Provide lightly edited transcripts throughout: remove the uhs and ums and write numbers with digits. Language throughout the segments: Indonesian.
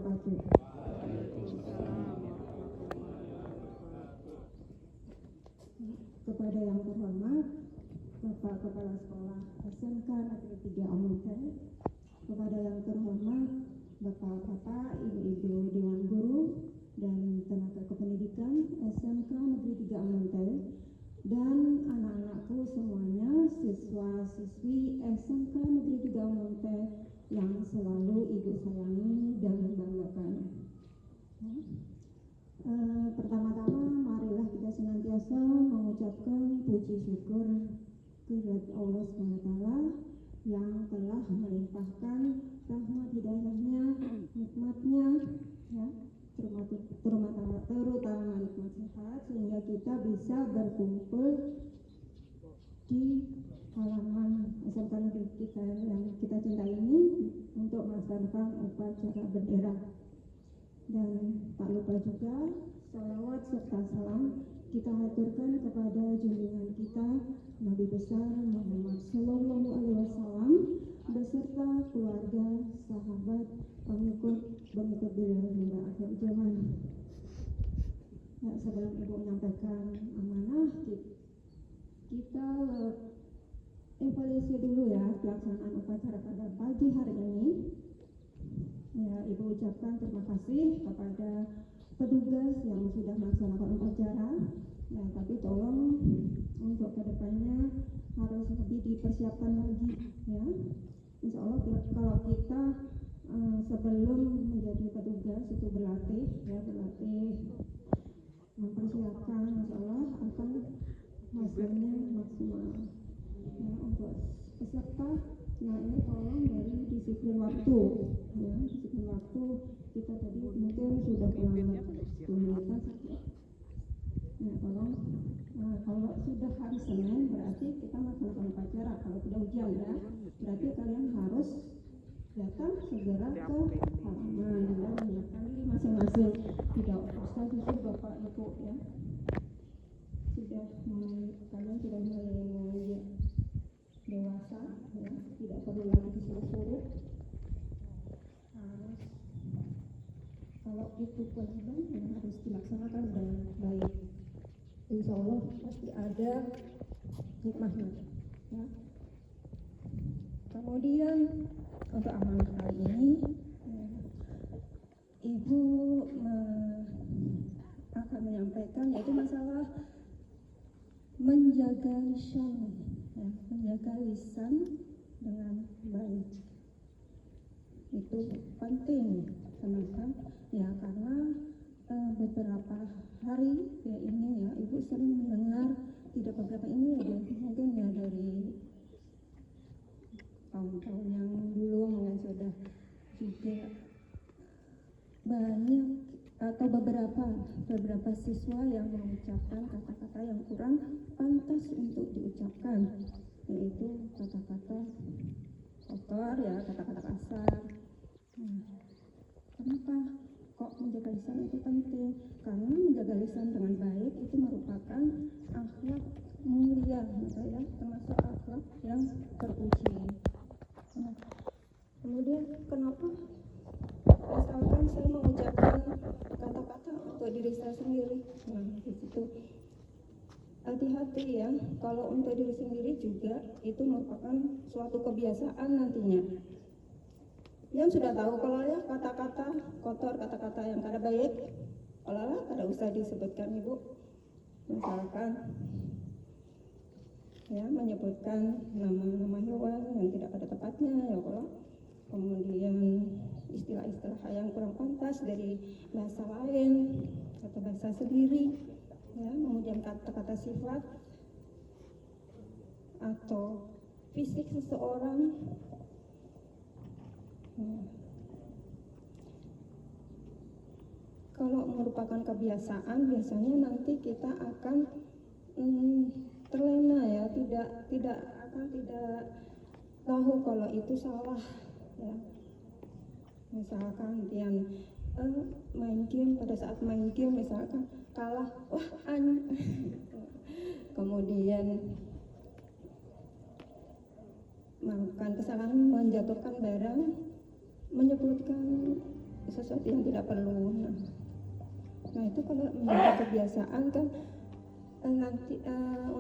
wabarakatuh. Kepada yang terhormat Bapak Kepala Sekolah SMK Negeri 3 Amunten, kepada yang terhormat Bapak-bapak, Ibu-ibu Dewan Guru dan tenaga kependidikan SMK Negeri 3 Amunten, dan anak-anakku semuanya, siswa-siswi SMK Negeri 3 Amunten yang selalu Ibu sayangi dan banggakan. Pertama-tama marilah kita senantiasa mengucapkan puji syukur kehadirat Allah SWT yang telah melimpahkan rahmat hidayahnya, nikmatnya, ya, terutama nikmat sehat, sehingga kita bisa berkumpul di halaman SMK Negeri kita yang kita cintai ini untuk melaksanakan upacara bendera. Dan tak lupa juga sholawat serta salam kita haturkan kepada junjungan kita Nabi besar Muhammad Sallallahu Alaihi Wasallam beserta keluarga, sahabat, pengikut beliau hingga akhir zaman. Ya, sebelum Ibu menyampaikan amanah, kita evaluasi dulu ya pelaksanaan upacara pada pagi hari ini. Ya, Ibu ucapkan terima kasih kepada petugas yang sudah melaksanakan upacara. Ya, tapi tolong untuk kedepannya harus lebih dipersiapkan lagi, ya. Insya Allah kalau kita sebelum menjadi petugas itu berlatih mempersiapkan, insya Allah akan hasilnya maksimal. Ya, untuk peserta, nah ini tolong dari disiplin waktu, ya, disiplin waktu kita tadi mungkin sudah pulang 10 menit. Nah, tolong, kalau sudah hari Senin berarti kita melaksanakan upacara. Kalau sudah hujan ya, berarti kalian harus datang segera ke halaman dan menyiapkan diri masing-masing. Tidak usah justru Bapak Ibu ya. Kalian sudah mulai dewasa, ya, tidak perlu lagi disuruh-suruh. Kalau itu kewajiban yang harus dilaksanakan dengan baik. Insya Allah pasti ada hikmahnya. Ya. Kemudian untuk amanah kali ini, Ibu akan menyampaikan yaitu masalah menjaga lisan, ya, menjaga lisan dengan baik. Itu penting. Kenapa? Ya karena beberapa hari ya ini ya Ibu sering mendengar, tidak beberapa ini ya mungkin ya dari tahun-tahun yang dulu mungkin sudah juga banyak atau beberapa siswa yang mengucapkan kata-kata yang kurang pantas untuk diucapkan, yaitu kata-kata kotor ya, kata-kata kasar. Kenapa kok menjaga lisan itu penting? Karena menjaga lisan dengan baik itu merupakan akhlak mulia, ya, termasuk akhlak yang terpuji. Kemudian kenapa? Misalkan saya mengucapkan kata-kata untuk diri saya sendiri, nah di situ hati-hati ya. Kalau untuk diri sendiri juga itu merupakan suatu kebiasaan nantinya. Yang sudah tahu kalau ya kata-kata kotor, kata-kata yang kada baik, kalau kada usah disebutkan Ibu. Misalkan ya menyebutkan nama-nama hewan yang tidak pada tempatnya ya kalau. Kemudian istilah-istilah yang kurang pantas dari bahasa lain atau bahasa sendiri, ya, kemudian kata-kata sifat atau fisik seseorang. Kalau merupakan kebiasaan, biasanya nanti kita akan terlena ya, tidak tahu kalau itu salah. Ya. Misalkan yang main game, pada saat main game misalkan kalah, kemudian melakukan kesalahan menjatuhkan barang, menyebutkan sesuatu yang tidak perlu. Nah itu kalau menjadi kebiasaan kan nanti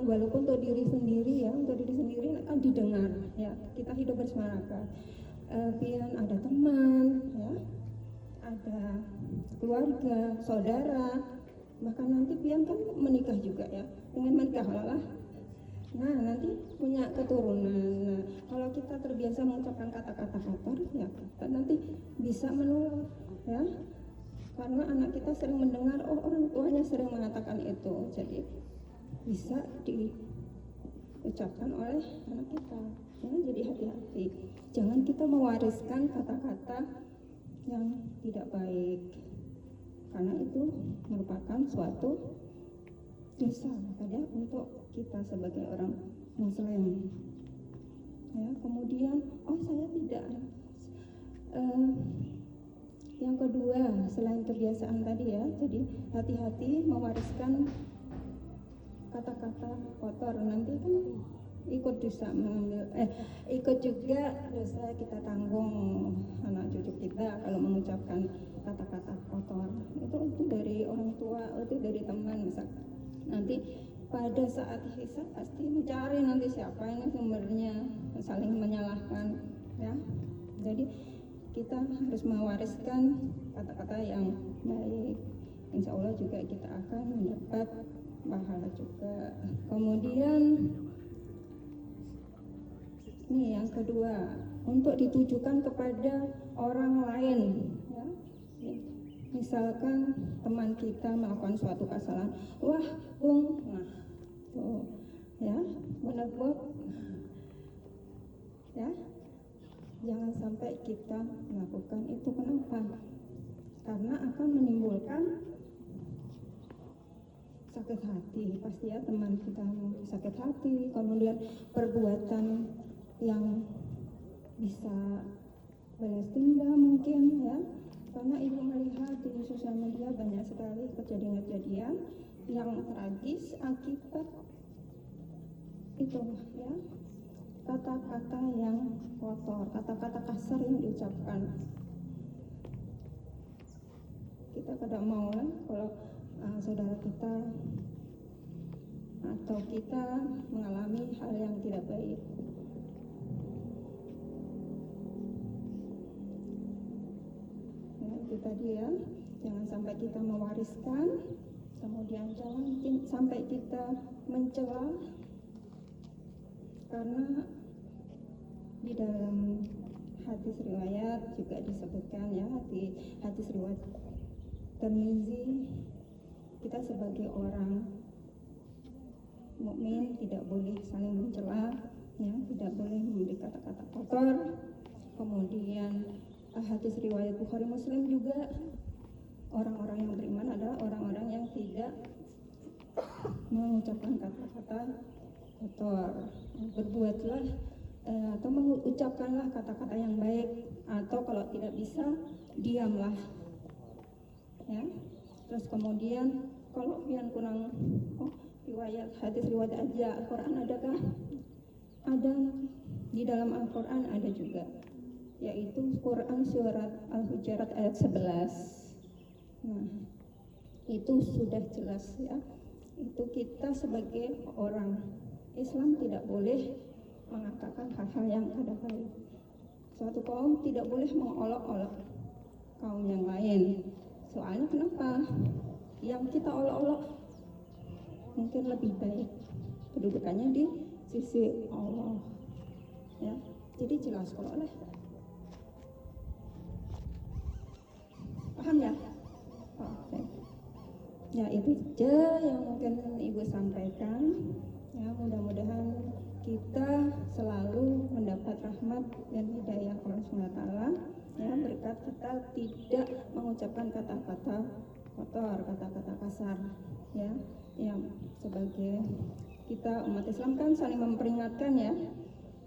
walaupun untuk diri sendiri akan didengar ya, kita hidup bermasyarakat, pian ada teman ya, ada keluarga, saudara, bahkan nanti pian kan menikah juga ya, ingin menikah lah. Nah nanti punya keturunan. Nah kalau kita terbiasa mengucapkan kata-kata kotor ya, kita nanti bisa menular ya, karena anak kita sering mendengar, oh orang tuanya sering mengatakan itu, jadi bisa diucapkan oleh anak kita ya. Jadi hati-hati, jangan kita mewariskan kata-kata yang tidak baik, karena itu merupakan suatu dosa ya untuk kita sebagai orang Muslim ya. Kemudian saya tidak yang kedua selain kebiasaan tadi ya, jadi hati-hati mewariskan kata-kata kotor, nanti kan ikut dosa ikut juga dosa kita tanggung anak cucu kita kalau mengucapkan kata-kata kotor itu dari orang tua, itu dari teman misal. Nanti pada saat hisab pasti mencari nanti siapa ini sumbernya, saling menyalahkan ya. Jadi kita harus mewariskan kata-kata yang baik, insya Allah juga kita akan mendapat pahala juga. Kemudian ini yang kedua, untuk ditujukan kepada orang lain ya. Misalkan teman kita melakukan suatu kesalahan, wah Bung, nah tuh ya, menegur ya, jangan sampai kita melakukan itu. Kenapa? Karena akan menimbulkan sakit hati, pasti ya, teman kita sakit hati, kemudian perbuatan yang bisa balas dendam mungkin ya, karena ibu melihat di sosial media banyak sekali kejadian-kejadian yang tragis akibat itu ya, kata-kata yang kotor, kata-kata kasar yang diucapkan. Kita tidak mau kan kalau saudara kita atau kita mengalami hal yang tidak baik. Ya, itu tadi ya, jangan sampai kita mewariskan, kemudian jangan sampai kita mencela, karena di dalam hadis riwayat juga disebutkan ya, hadis riwayat Tirmizi, kita sebagai orang mukmin tidak boleh saling mencela ya, tidak boleh memberi kata-kata kotor. Kemudian hadis riwayat Bukhari Muslim juga, orang-orang yang beriman adalah orang-orang yang tidak mengucapkan kata-kata kotor. Berbuatlah atau mengucapkanlah kata-kata yang baik, atau kalau tidak bisa diamlah ya. Terus kemudian kalau yang kurang riwayat, hadis riwayat aja, Al-Quran adakah? Ada, di dalam Al-Quran ada juga, yaitu Quran surat Al-Hujurat ayat 11. Nah itu sudah jelas ya, itu kita sebagai orang Islam tidak boleh mengatakan hal-hal yang tidak baik. Suatu kaum tidak boleh mengolok-olok kaum yang lain. Soalnya kenapa? Yang kita olok-olok mungkin lebih baik kedudukannya di sisi Allah ya. Jadi jelas kalau oleh, paham ya? Oke. Ya itu aja yang mungkin Ibu sampaikan ya, mudah-mudahan kita selalu mendapat rahmat dan hidayah Allah SWT ya, berkat kita tidak mengucapkan kata-kata kotor, kata-kata kasar ya, yang sebagai kita umat Islam kan saling memperingatkan ya.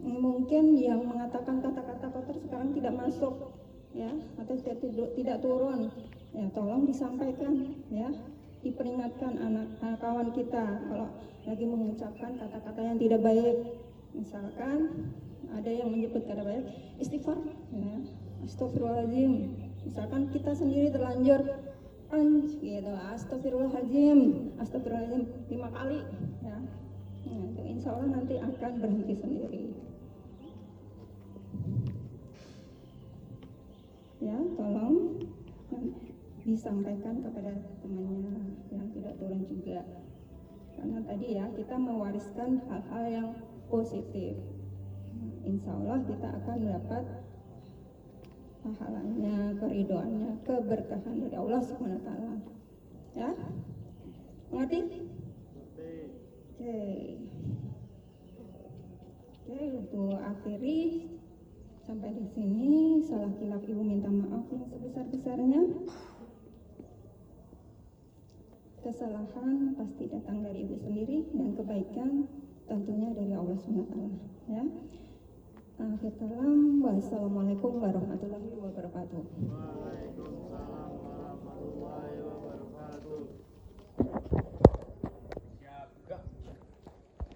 Mungkin yang mengatakan kata-kata kotor sekarang tidak masuk ya, atau tidak turun ya, tolong disampaikan ya, diperingatkan anak kawan kita kalau lagi mengucapkan kata-kata yang tidak baik. Misalkan ada yang menyebut kata baik, istighfar ya, astagfirullahaladzim Misalkan kita sendiri terlanjur gitu, astagfirullahaladzim 5 kali ya. Nah, itu insya Allah nanti akan berhenti sendiri. Ya, tolong disampaikan kepada temannya yang tidak turun juga. Karena tadi ya kita mewariskan hal-hal yang positif. Insya Allah kita akan mendapat pahalanya, keridhoannya, keberkahan dari Allah Subhanahu wa taala. Ya? Mengerti? Oke, untuk akhiri sampai di sini. Salah kilap Ibu minta maaf yang sebesar-besarnya. Kesalahan pasti datang dari Ibu sendiri dan kebaikan tentunya dari Allah SWT. Ya. Akhir kalam, wassalamualaikum warahmatullahi wabarakatuh.